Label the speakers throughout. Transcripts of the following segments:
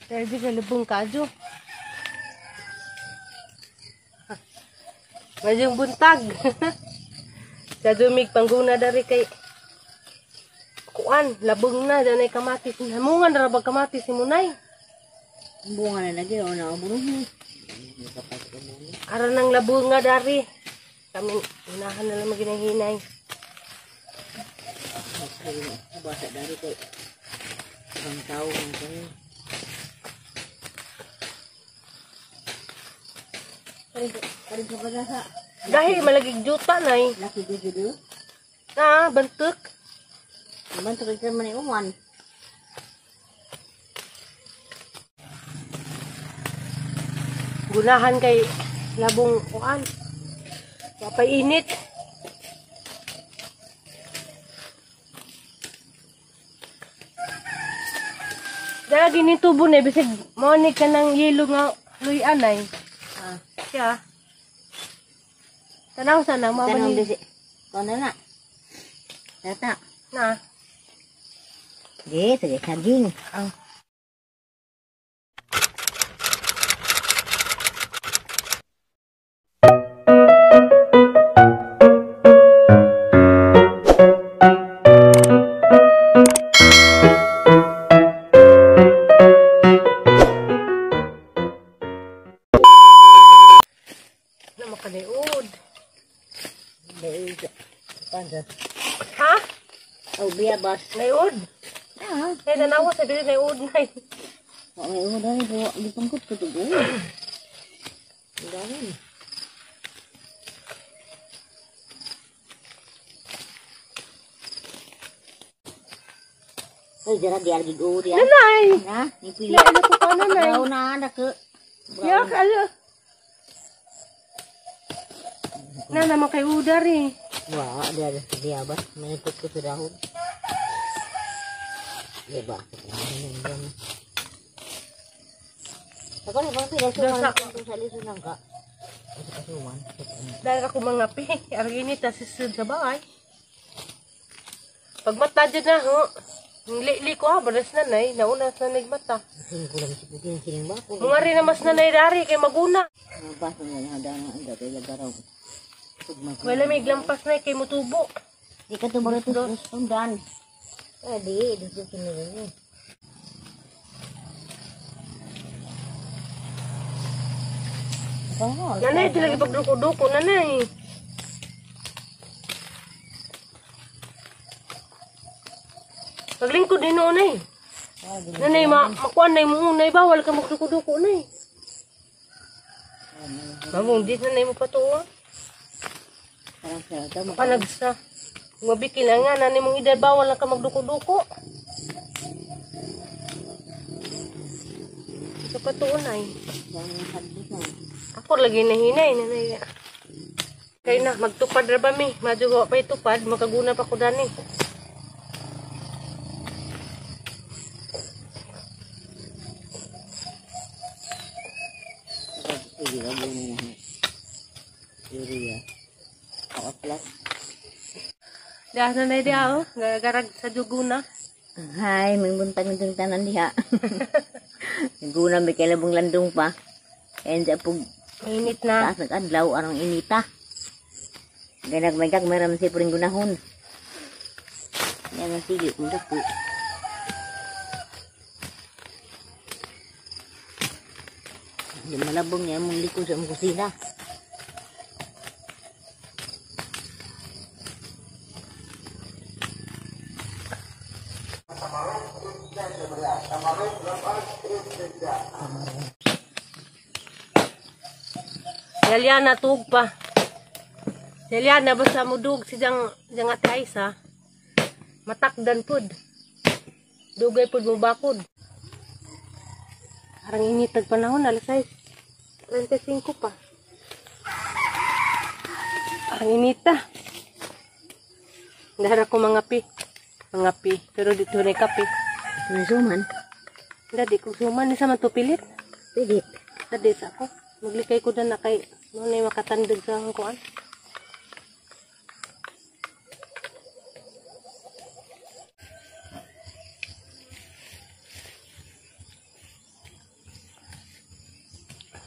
Speaker 1: Dahil di galubong kadyo. Masyong buntag. Sa dumig pangguna dari kay kuan, labong na, danay kamatis. Hamungan na rabag kamatis si Munay.
Speaker 2: Bunga na lagi, o na bunuhin.
Speaker 1: Aran ng labong nga dari. Kami, unahan na lang maginahinay.
Speaker 2: Basa dari kay ibang tao ng kanya. Karin sa pagkasa.
Speaker 1: Dahil malagig juta na eh.
Speaker 2: Laki ko dito.
Speaker 1: Na, bantuk.
Speaker 2: Naman ito kasi man iuman.
Speaker 1: Gunahan kay labong kuan. Papainit. Dahil ginitubo na, bisig monik ka ng yelo nga luyan ay. Siya. Tanaw sana,
Speaker 2: Tanong
Speaker 1: mabalik.
Speaker 2: disi. Kau na na. Tata.
Speaker 1: Na.
Speaker 2: Di, sige saging.
Speaker 1: Ang. Makaliud.
Speaker 2: Di, pandas.
Speaker 1: Ha?
Speaker 2: Oh, biya bas.
Speaker 1: Naiud.
Speaker 2: Ah,
Speaker 1: Ay, nanawa sa bilid naiud na eh.
Speaker 2: may udan ko. Di pangkot ko to. Dami. Ay, jara di algi go dia.
Speaker 1: Nanay!
Speaker 2: Na, ni pili.
Speaker 1: Ano ko pa nanay?
Speaker 2: Brown na ada ke.
Speaker 1: Yak, ala. Na naman kay udar eh.
Speaker 2: Wah, ada dia bas. Meniput ko sa dahon. Di ba? Ako na bang pinasuman kung sa liso lang ka? Pinasuman.
Speaker 1: Dahil ako mga pi. Arginit na sisud sa bahay. Pag mata dyan na ho. Li ko ha. Balas nanay. Nauna sa nagmata.
Speaker 2: Sini ko lang si Putin. Sining ba ko?
Speaker 1: Mga rin na mas nanay dari. Kay maguna.
Speaker 2: Baso niya na hada na ang dati lagaraw.
Speaker 1: Wala may glampas na kay mutubo.
Speaker 2: Di ka tumaro to sa sundan. Di dito kinirin niya.
Speaker 1: Nanay, di lagi pagduko-duko. Nanay. Paglingkod din noon eh. Nanay, makuan na yung unay. Bawal ka magduko-duko na eh. Mamong, di nanay mo patuwa. Panagsa. Mabikil na nga, nanay mong edad, bawal lang ka magduko-duko. Sa patuunay. Ako lagi nahinay, nanay. Kaya na, magtupad na ba mi? Madyo pa itupad, makaguna pa ko dani. Dahil nanay dia, oh. Garag sa juguna.
Speaker 2: Hai, may buntag ng tanan diha. Guna may kailabong landong pa. Kaya po,
Speaker 1: Mainit na.
Speaker 2: taas nag-adlaw, arang inita. Kaya nagmaygag, mayroon siya po rin gunahon. Yan ang sige, kung dako. Yung malabong niya, mong liko sa mong kusina.
Speaker 1: Yaliana tug pa. Yaliana basta mudug si jang atay sa matakdan pud. Dugay pud mo bakod. Arang initag panahon alas 35 pa. Arang inita. Dahara ko mga pi. Pero dito na kape.
Speaker 2: Nasuman?
Speaker 1: Dadi ko suman ni sa man to pilit.
Speaker 2: Pigit.
Speaker 1: Dadi sa ako. Maglikay ko na kay no na makatandag sa kuan.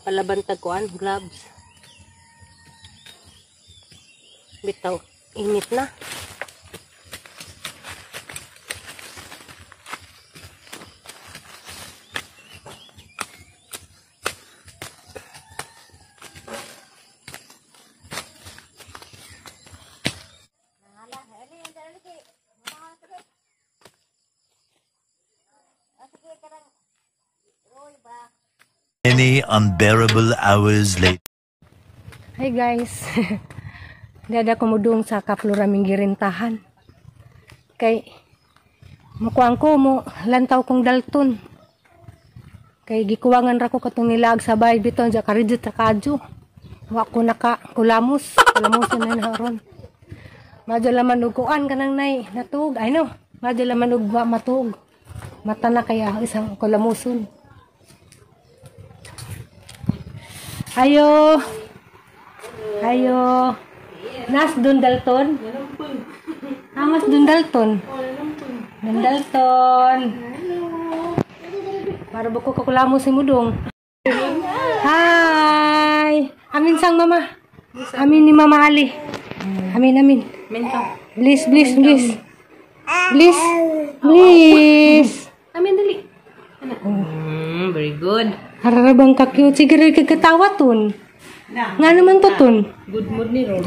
Speaker 1: palabantag kuan gloves. Bitaw init na.
Speaker 3: Many unbearable hours later.
Speaker 1: Hi guys. Dada ko mudung sa kapluraming girintahan. Kay mukuang ko mo lantaw kong dalton. Kay gikuwangan ra ko katong nilag sa bay biton sa karidjut sa kadyo. Wa ko naka kulamos. Kulamoson na naron. Madyo laman og kuan kanang nay natug. Ay no. Madyo laman og matug. Mata na kaya isang kulamoson. Ayo. Ayo. Nas Dundalton. Mas Dundalton. Dundalton. Para buko kakulamo si Mudong. Hi. Amin sang mama. Amin ni Mama Ali. Amin amin. Please. Amin dali.
Speaker 2: Very good.
Speaker 1: Hararabang ka-cute. Sige rin kagkatawa ton. Nga naman to ton.
Speaker 2: Good mood ni Ron.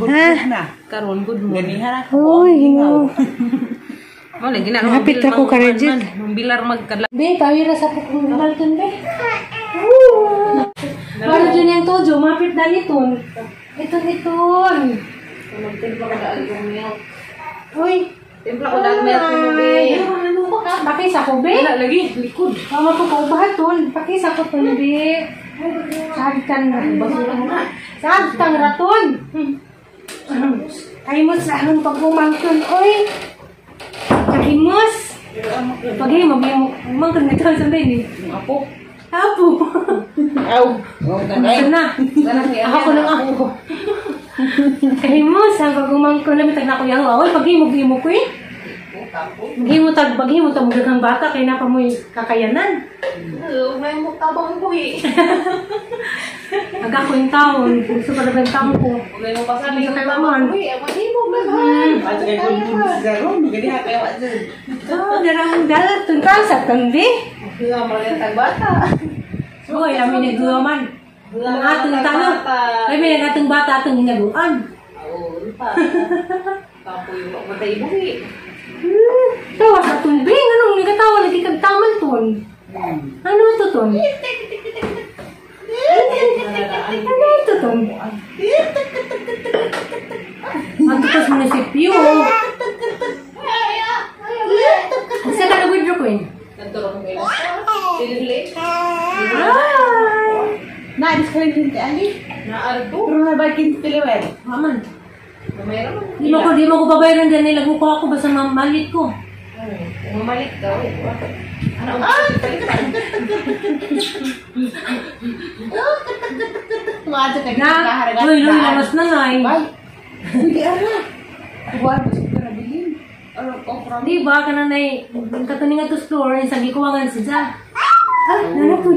Speaker 2: Karon good mood. Ganihan ako.
Speaker 1: Uy, no.
Speaker 2: Wala gina.
Speaker 1: Hapit ako ka Regit.
Speaker 2: Nung bilar magkala.
Speaker 1: Be, pawira sa pukong balton be. Para dyan yung tojo, mapit na niton. Iton.
Speaker 2: Magtimpla ko daan yung milk.
Speaker 1: Uy.
Speaker 2: Timpla ko daan milk mo be.
Speaker 1: Pakisa ko be.
Speaker 2: Wala lagi. Likod.
Speaker 1: Mama ko kaubahaton. Pakisa ko ton be. Sagtan na. Sagtan raton. Kahimos sa akong pag-umangton. Uy. Kahimos. Paghimo, umangton na ito sa baby.
Speaker 2: Apo.
Speaker 1: Apo.
Speaker 2: Aw.
Speaker 1: Ito na. Ako ng ako. Kahimos, ang pag-umangton na mitag na ko yung awal. Paghimo ko eh. Paghimo tag mudagang bata. Kaya na pa mo'y kakayanan.
Speaker 2: May muktabang ko eh.
Speaker 1: Aga ko yung taon. Gusto pa na ba yung taon ko?
Speaker 2: May mo pasan.
Speaker 1: Hindi ka kailangan.
Speaker 2: Maghimo ba ba? At kaya good mood si Garon. Maganda kayo at dyan.
Speaker 1: Darang dalat. Tuntal sa tambi.
Speaker 2: Kaya malang tagbata.
Speaker 1: Uy, amin nagulaman. Ang atong tanong. Ay, may atong bata atong hinaguan.
Speaker 2: Oo, pa. Tapo yung matay buhi.
Speaker 1: Tawa sa tumbi. Anong nagatawa? Nagkikagtaman ton. Ano ito ton? Ano ito ton? Magtupas munisipyo. Kasi ka na-withdraw ko eh.
Speaker 2: Nagtulong ko ilang. Silili.
Speaker 1: Nais ko yung hindi ali.
Speaker 2: Naardo.
Speaker 1: Pero nabakin sa tiliwer. Maman.
Speaker 2: Kamera mo.
Speaker 1: Di mo ko babayaran dyan. Nilago ko ako basta mamalit ko.
Speaker 2: Umalik daw. Ano?
Speaker 1: Na, uy, lamas na nga eh.
Speaker 2: Hindi ara. Buwan mo siya nabilin.
Speaker 1: Di ba ka na na eh. Katuning at store, yung sagi kuwangan si Ja. Ano po?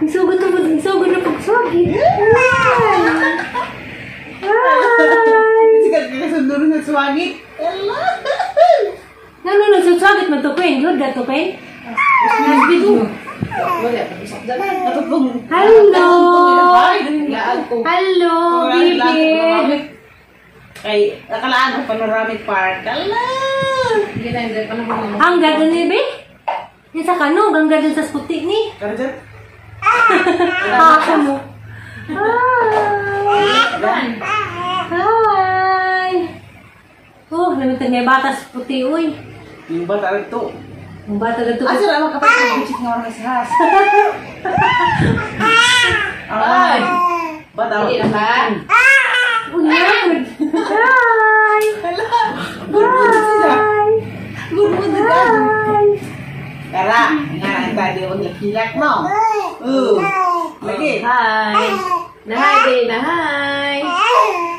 Speaker 1: Isugod na pagsugid.
Speaker 2: Sikat ka sundurin sa swagit.
Speaker 1: Ano nagsusagit man to Queen? Good na to Queen? Nice video.
Speaker 2: Wala, tapos dyan. Natupong.
Speaker 1: Hello!
Speaker 2: Laag ko.
Speaker 1: Hello, baby!
Speaker 2: Kay, nakalaan ko panoramic park. Ala! Ginagay pa na ko.
Speaker 1: Ang ganda ni Be? Yung sa kanog, ang ganda sa skuti ni.
Speaker 2: Karo dyan?
Speaker 1: Ako mo. Hi! Hi! Oh, namitag may batas puti, uy.
Speaker 2: Yung bata ito.
Speaker 1: Ang bata na ito.
Speaker 2: Sila naman kapag nag-bitchit nga orang sa has. Ay! Bata ako. Hindi naman.
Speaker 1: Uyan! Hi! Hi!
Speaker 2: Good mood na dyan. Kara, nga ang tadi ako nagkilak, no? Lagi.
Speaker 1: Hi!
Speaker 2: Nahay, day, nahay.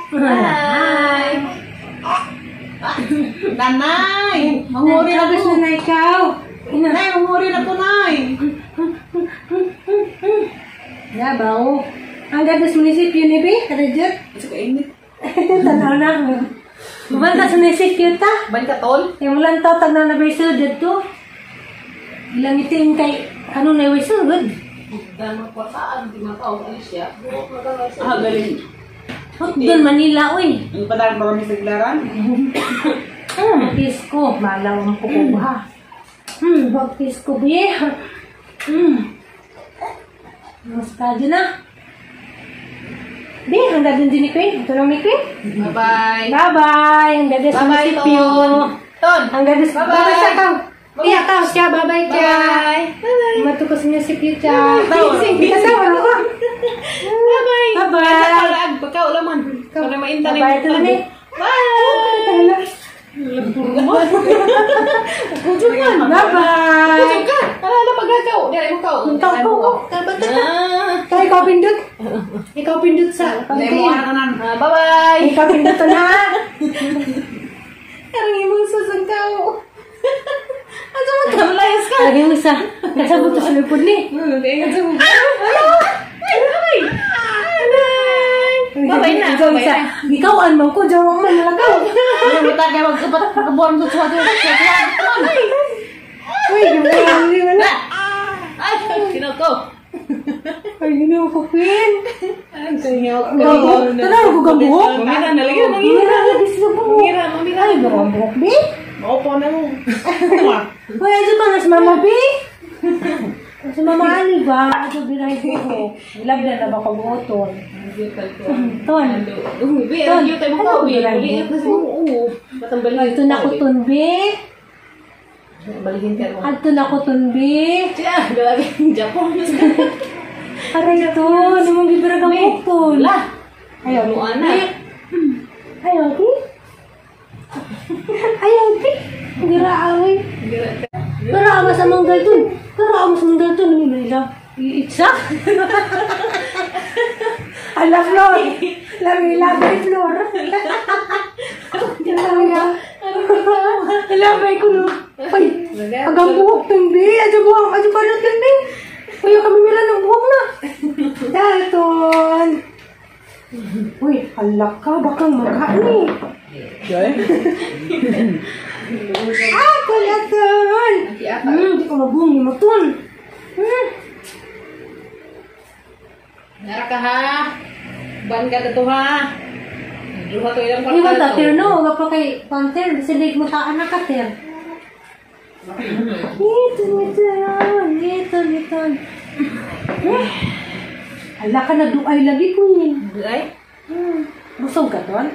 Speaker 1: Hi!
Speaker 2: Nanay! Manguri na
Speaker 1: Tapos
Speaker 2: ko.
Speaker 1: na ikaw.
Speaker 2: Nay, manguri na ko, nay.
Speaker 1: Ya, bau. Ang gadas munisipyo ni Bi, Rejek.
Speaker 4: Masuk ke ini.
Speaker 1: Tanaw na. Mabanta sa munisipyo ta.
Speaker 4: Ban ka tol.
Speaker 1: Yung ulan tao, tagna na ba yung dito? Ilang iting kay, ano na yung sugod?
Speaker 4: Dan perkotaan di mata Malaysia. Ah, galing.
Speaker 1: Doon Manila, uy.
Speaker 4: Ang padang marami sa gelaran.
Speaker 1: Baptis ko. Malaw ang kukuha. Baptis ko, Bi. Musta dyan na? Bi, hanggang din din ni Queen. Ito lang ni Queen.
Speaker 4: Bye-bye.
Speaker 1: Bye-bye. Hanggang din sa
Speaker 4: Bye-bye,
Speaker 1: munisipyo.
Speaker 4: Ton.
Speaker 1: Hanggang din sa...
Speaker 4: Bye-bye.
Speaker 1: Bye-bye sa tao. Iya, tao siya. Bye-bye, siya.
Speaker 4: Bye-bye.
Speaker 1: Mato ko sa munisipyo, siya.
Speaker 4: Busy.
Speaker 1: Kita sa wala ko.
Speaker 4: Bye-bye.
Speaker 1: Bye-bye.
Speaker 4: Pagkalaan, pagkaulaman. Para maintan
Speaker 1: Bye-bye. Ito lang eh.
Speaker 4: Bye. Kujukan.
Speaker 1: Bye-bye.
Speaker 4: Kujukan. Ala pagkakaw. Dari mo kau.
Speaker 1: Untaw ko. Kaya ikaw pindot. Ikaw pindot sa
Speaker 4: Demo
Speaker 1: pangkain.
Speaker 4: kanan. Bye-bye.
Speaker 1: Ikaw pindot na.
Speaker 4: Karang imong susangkaw. Aja mo kamlayas ka.
Speaker 1: Lagi mo sa. Kasabot to sa lipod ni.
Speaker 4: Kaya sa mo. Bye. Bye na.
Speaker 1: Ikaw isa. Ikaw ano ko. Diyan mo malagaw.
Speaker 4: Ano mo tayo magkabuan sa suwado.
Speaker 1: Uy, gumali mo na.
Speaker 4: Ay, sino ko?
Speaker 1: Ay, ginawa ko, Queen.
Speaker 4: Ang kanyaw.
Speaker 1: Tanaw ko gabuhok.
Speaker 4: Mamira na lagi.
Speaker 1: Mamira lagi sila po.
Speaker 4: Mamira.
Speaker 1: Ay, gabuhok, Bi.
Speaker 4: Opo na mo.
Speaker 1: Uy, aja ka nga sa mama, Bi. Sa mama ani ba? Aja biray ko. Ilab na ba ko buoton? Ton.
Speaker 4: Ubi, ang cute tayo mo ka. Ubi, uliit na siya. Oo. Matambal
Speaker 1: Ito na ko ton, Bi.
Speaker 4: Balikin ka mo.
Speaker 1: Ito na ko ton, Bi.
Speaker 4: Siya, galagin. Japon.
Speaker 1: Aray ito. Ano mong bibira ka mo ton?
Speaker 4: Lah.
Speaker 1: Ayaw,
Speaker 4: Ano,
Speaker 1: Bi.
Speaker 4: anak?
Speaker 1: Ayaw, Bi. Ayaw, Bi. Gira away. Pero ama sa manggal dun. Pero ama sa manggal dun. Ano yung lang? Iitsa? Ala, Flor. Lami-labay, Flor. Lami ko, no. Ay, agang buhok ng Bi. Adyo buhok. Adyo pa natin, Bi. Kaya kami mila ng buhok na. Dalton. Uy, halak ka. Bakang magkani. Ah, Dalton. Hindi ko mabungi mo, Ton.
Speaker 4: Nara ka ha. Ban ka dito ha. Duha to ilang
Speaker 1: Iwan ta, Ter, no? Wag pa kay Panter. Sinig mo ta anak ka, Ter. Ito. Hala ka na duay lagi ko yun.
Speaker 4: Ay.
Speaker 1: Busog ka, Ton?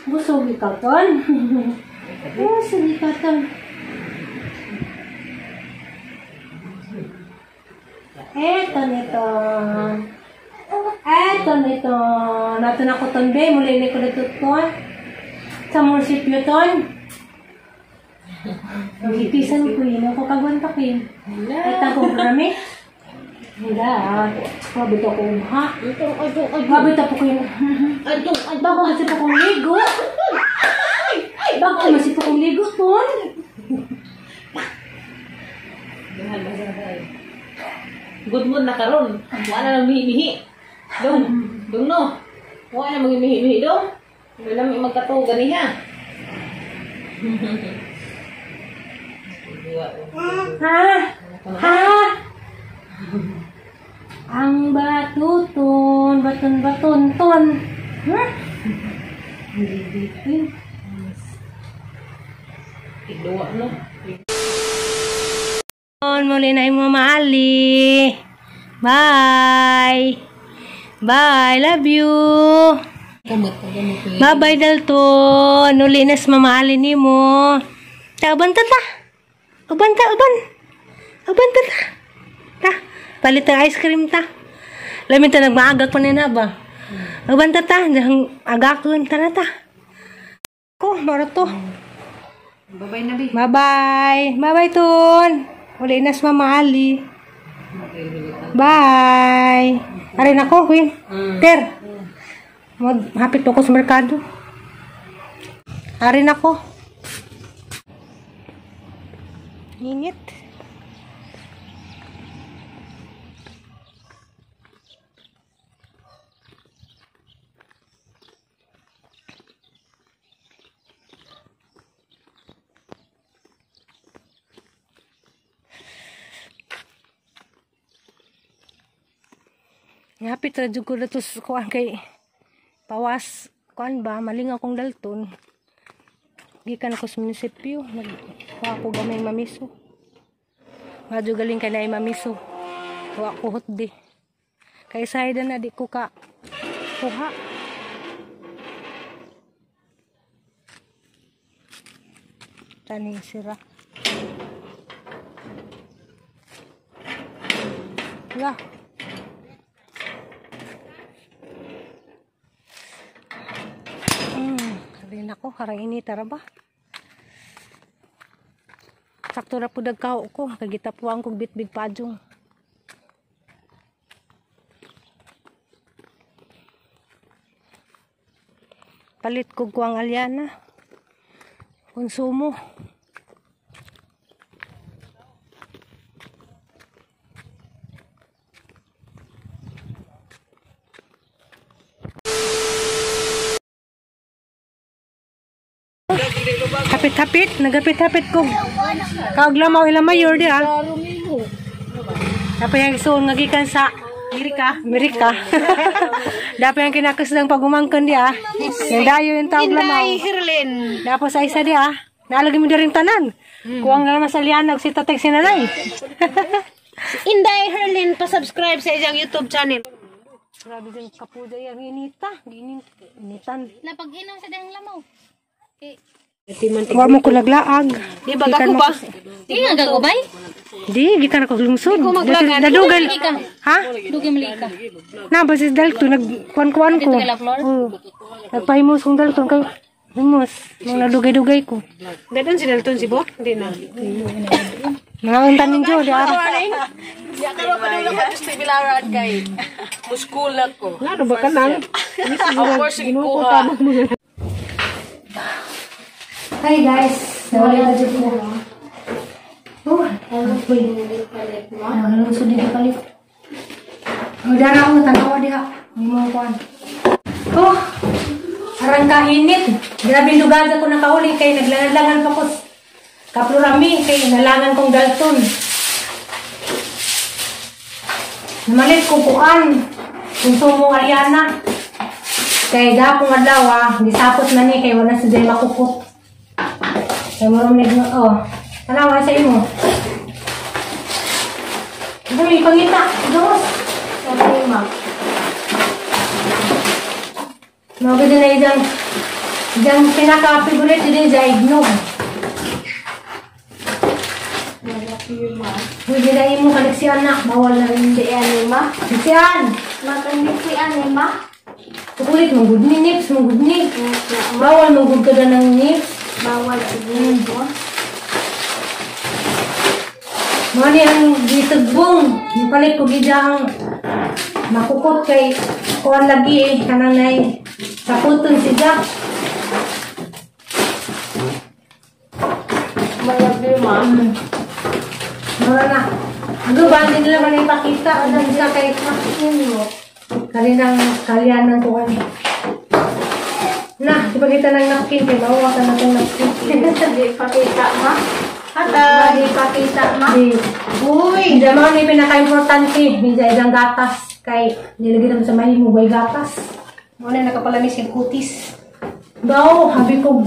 Speaker 1: Busog ikaw, Ton? Busog ikaw, Ton? Eto nito. Nato na ko, Ton, be. Muli ko na Ton. Sa munisipyo, Ton. Magitisan ko yun. Ako kagwanta ko yun. Ay, tagong marami. Wala. Mabit ako ha. Mabit ako yun. Bago masip akong ligo. Bago masip akong ligo, Ton.
Speaker 4: Good mood na karon. Wala na mihi-mihi. Dong no. Wala na magmihi-mihi dong. Wala may magkatuga niya.
Speaker 1: Ha? Ang batuton, baton, ha? Hindi dito.
Speaker 4: Idua no.
Speaker 1: Muli na yung mamali. Bye. Bye. Love you. Bye-bye, Dalton. Uli na sa mamali ni mo. Abanta ta. Abanta ta. Ta. Palit ang ice cream ta. Lamin ta nagmaagak pa nina ba? Abanta ta. Agakon ta na ta. Ko, marato.
Speaker 4: Bye-bye na bi.
Speaker 1: Bye-bye. Bye-bye, Ton. Uli na sa mamali. Bye. Arin ako, Queen. Ter. Hapit ako sa merkado. Arin ako. Init. Ngapit ra jud ko dito sa kuan kay pawas kuan ba maling akong dalton. Gikan ako sa munisipyo, nagkuha ko gamay mamiso. Medyo galing kay na mamiso. Kuha ko hotdi. Kay sayda na di ko ka kuha. Tani sira. Wala. Rin ako, harang ini tara ba? Sakto na po dagkaw ko, kagitapuan kong bit-bit pajong. Palit ko kuang alyana. Konsumo. Hapit-hapit, nagapit-hapit ko. Kauglamaw ila mayor di ah. Dapat yang isuon ngagikan sa Amerika. Dapat yang kinakas ng pagumangkan dia. Yang dayo yung taog lamaw. Dapat sa isa dia. Nalagi mo rin tanan. Kuwang na naman sa lianag si tatay sinanay.
Speaker 5: Inday Herlin, pa-subscribe sa isang YouTube channel.
Speaker 1: Grabe din kapuda yung inita. Initan.
Speaker 5: Napag-inom sa dahang lamaw.
Speaker 1: Huwag mo ko laglaag.
Speaker 5: Di ba ako ba? Di nga gagubay?
Speaker 1: Di, gikan ako lungsod.
Speaker 5: Di ko maglagan.
Speaker 1: Dadugal. Ha?
Speaker 5: Dugi mali ka.
Speaker 1: Na, basis dalto, nagkuan-kuan ko.
Speaker 5: Dito kay La Flor?
Speaker 1: Nagpahimos kong dalto. Himos. Nung nadugay-dugay ko.
Speaker 5: Gadon si Dalton si Bo? Hindi na.
Speaker 1: Mga untan ninyo, di ara.
Speaker 5: Diya ka pa doon ako sa Bilaran kay muskul na ko.
Speaker 1: Ano ba ka nang?
Speaker 5: Of course, ikuha.
Speaker 1: Hi guys. Nawala na dito po. Oh, lungsod dito palit. Magdara ako, tanawa diha. Hindi mo kuan. Oh, harang kainit. Grabe lugaza ko nakahuli kay naglangan pa ko. Kaplurami kay nalangan kong dalton. Namalit ko kuan. Konsumong alyana. Kay dapong adlaw gisapot na ni kay wala sa day makukot. Kay marong oh. Tanawa sa imo. Dali pangita, dos. Sorry ma. No gid na idang pinaka-favorite din sa ignog. Pwede na imo kaleksyon na. Bawal na rin di anima. Kaleksyon! Makaleksyon anima. Kukulit, manggod ni nips, manggod ni. Bawal manggod ka na ng nips. Bawal siguro. Mga niyang gitagbong. Napalit ko gidang makukot kay kuwan lagi kanang nay saputon siya. Malabdi ma. Mara na. Ano ba hindi nila man ipakita? Ano sa kay kakin mo? Kalinang kalyanan ko kan. Na, ipakita ng napkin kay bawa ka na itong napkin. Hindi ipakita ma. Hata, hindi ipakita ma. Uy, hindi mo ni pinaka-importante. Hindi isang gatas. Kay nilagay naman sa mahimo may gatas. Muna nakapalamis yung kutis. Daw, habi ko.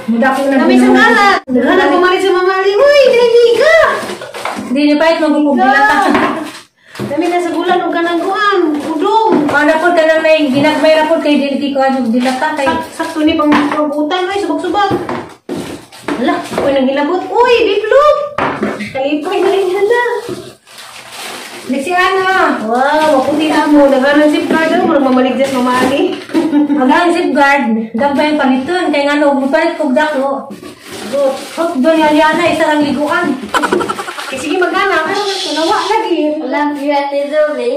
Speaker 1: Muda ko na. Kami sa galat. Naghanap ko mali sa mamali. Uy, hindi ka. Hindi niya pahit magpupugilata. Dami na sa gulan o kanangguan. Udong. Paano po ka nang may ginagmay na po kay Dilti ko ang dilata. Sakto ni pang pagputan. Ay, subag-subag. Hala, ako nang hilabot. Uy, bitlog. Kalipay na rin hala. Lexi Ana. Wow, ako dito mo. Naghanan safeguard ako. Magmamaligdas mamali. Maghanan safeguard. Dagbay ang paliton. Kaya nga no, magpalit kong dako. Hot doon yung Aliana. Isa lang liguan. Sige magana. Ano nga nawa lagi.
Speaker 2: Love you, Ate Zoe.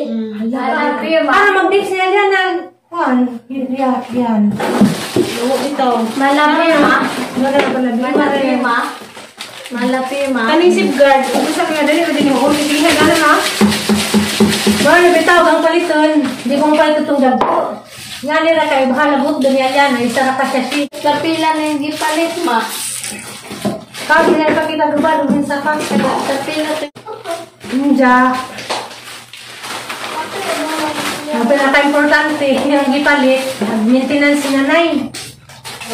Speaker 2: Love you, ma.
Speaker 1: Mag-date si Aliana. Yan.
Speaker 5: Lumo ito.
Speaker 2: Malapi, ma.
Speaker 1: Malapi,
Speaker 2: ma. Malapi, ma.
Speaker 5: Kaning safeguard. Kung sa kanya dali ka din yung sige na gano'n ha.
Speaker 1: Bawal na bitaw kang paliton. Hindi ko mapalit itong dagko. Nga nila kayo. Bahala buhok doon yung Aliana. Isa na pa siya si.
Speaker 2: Kapila na yung gipalit, ma.
Speaker 1: Kami na ipakita gubado din sa pang.
Speaker 2: Kapila to.
Speaker 1: Ninja. Ang pinaka-importante, yung gipalit, maintenance si nanay.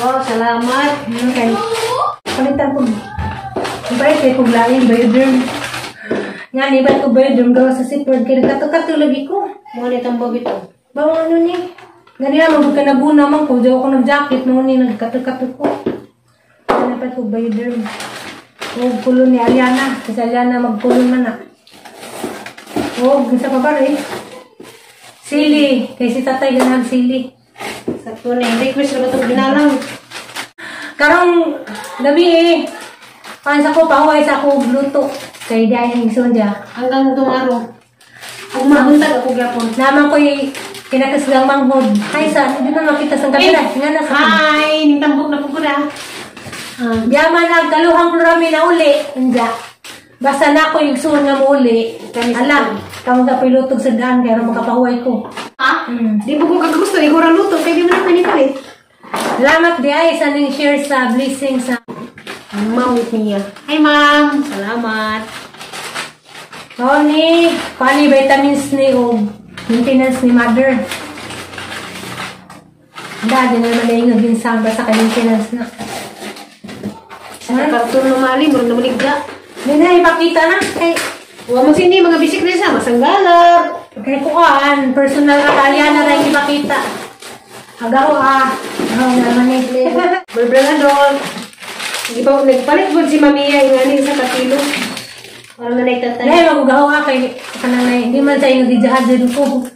Speaker 4: Oh, salamat.
Speaker 1: Okay. Palitan ko. Bait kay kong lain, Bioderm. Nga ni, ba't ko Bioderm gawa sa sipword? Kaya nagkatukat yung lagi ko.
Speaker 4: Mga nitang babito.
Speaker 1: Bawang ano ni? Ganyan naman, ka naguna man ko. Diyo ako nag-jacket noon ni, nagkatukat ko. Kaya napat ko Bioderm. Huwag kulo ni Aliana. Kasi Aliana magkulo na na. Huwag, isa pa ba rin? Sili. Kaya si tatay ganang sili.
Speaker 4: Sakto na, request na ba itong ginalang?
Speaker 1: Karong gabi sa ko, pahuway sa ako luto. Kay dahil yung sonja.
Speaker 4: Hanggang tomorrow. Kung mabuntag ako gapon.
Speaker 1: Naman ko'y kinakasgang manghod. Hi, sa, hindi na makita sa kapila. Nga na sa
Speaker 4: Hi! Nintambok na po ko na.
Speaker 1: Diyaman ang kaluhang rami na uli. Hindi. Basta na ako yung suon nga uli. Alam, kamo sa pilutog sa daan, kaya makapahuway ko.
Speaker 4: Ha? Di po ko kagagusto. Ikaw ra luto. Kaya di mo na pinipalit.
Speaker 1: Salamat di ay sa ning share sa blessing sa
Speaker 4: Ma'am with Mia. Hi, ma'am. Salamat.
Speaker 1: ni pani vitamins ni o maintenance ni mother. Dahil na naman na yung ginsang basta ka maintenance na.
Speaker 4: Sa karton ng mali, murang namaligda.
Speaker 1: Hindi na ipakita na.
Speaker 4: Huwag mo sindi, mga bisik na isa. Masanggalar.
Speaker 1: Kaya kuhaan, personal na kaya na rin ipakita. Agaw agaw naman eh.
Speaker 4: Berbrangadol. Nagpalit po si Mamiya yung aning sa katilo. Parang na nagtatay.
Speaker 1: Dahil magugaw kay kanang na hindi man sa inyo dijahad din ko.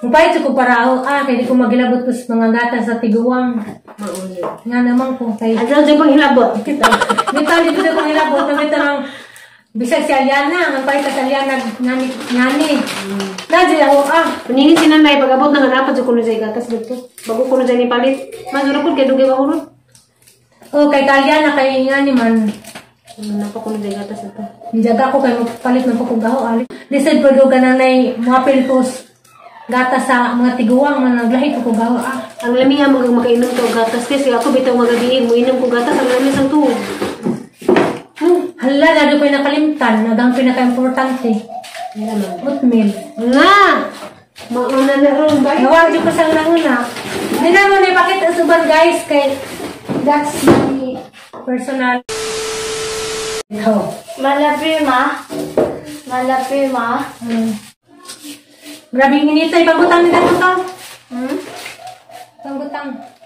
Speaker 1: Mupait ko para kay di ko magilabot ko sa mga gata sa tiguwang.
Speaker 4: Mauli.
Speaker 1: Nga naman ko kay
Speaker 4: Adlaw dyan pang hilabot.
Speaker 1: dito dito ko nilabot na ito ng bisag si Aliana, ang pait sa Aliana ngani. Nadji ako
Speaker 4: Paningin si nanay, pag-abot na hanapan sa kuno sa igatas dito. Bago kuno sa nipalit. Masura po, kaya dugay mahurot.
Speaker 1: kay Aliana kay ngani man.
Speaker 4: Napakuno sa igatas dito.
Speaker 1: Jaga ko kay palit man ko gaho ali. Lisod pa do gananay mga pilpos gata sa mga tiguwang man naglahi ko gaho
Speaker 4: Ang lami nga makainom to gatas kasi ako bitaw magabiin mo inom ko gatas ang lami sang tuod.
Speaker 1: Hala na do ko'y nakalimtan nagang pinaka-importante. Oatmeal.
Speaker 4: Nga! Mauna na ron ba?
Speaker 1: Nawag ko sang nanguna. Hindi na mo na ipakita suban guys kay that's my personal.
Speaker 5: Malapi, ma. Malapi, ma.
Speaker 1: Grabe initay pagutang ni dagutang. Pagutang.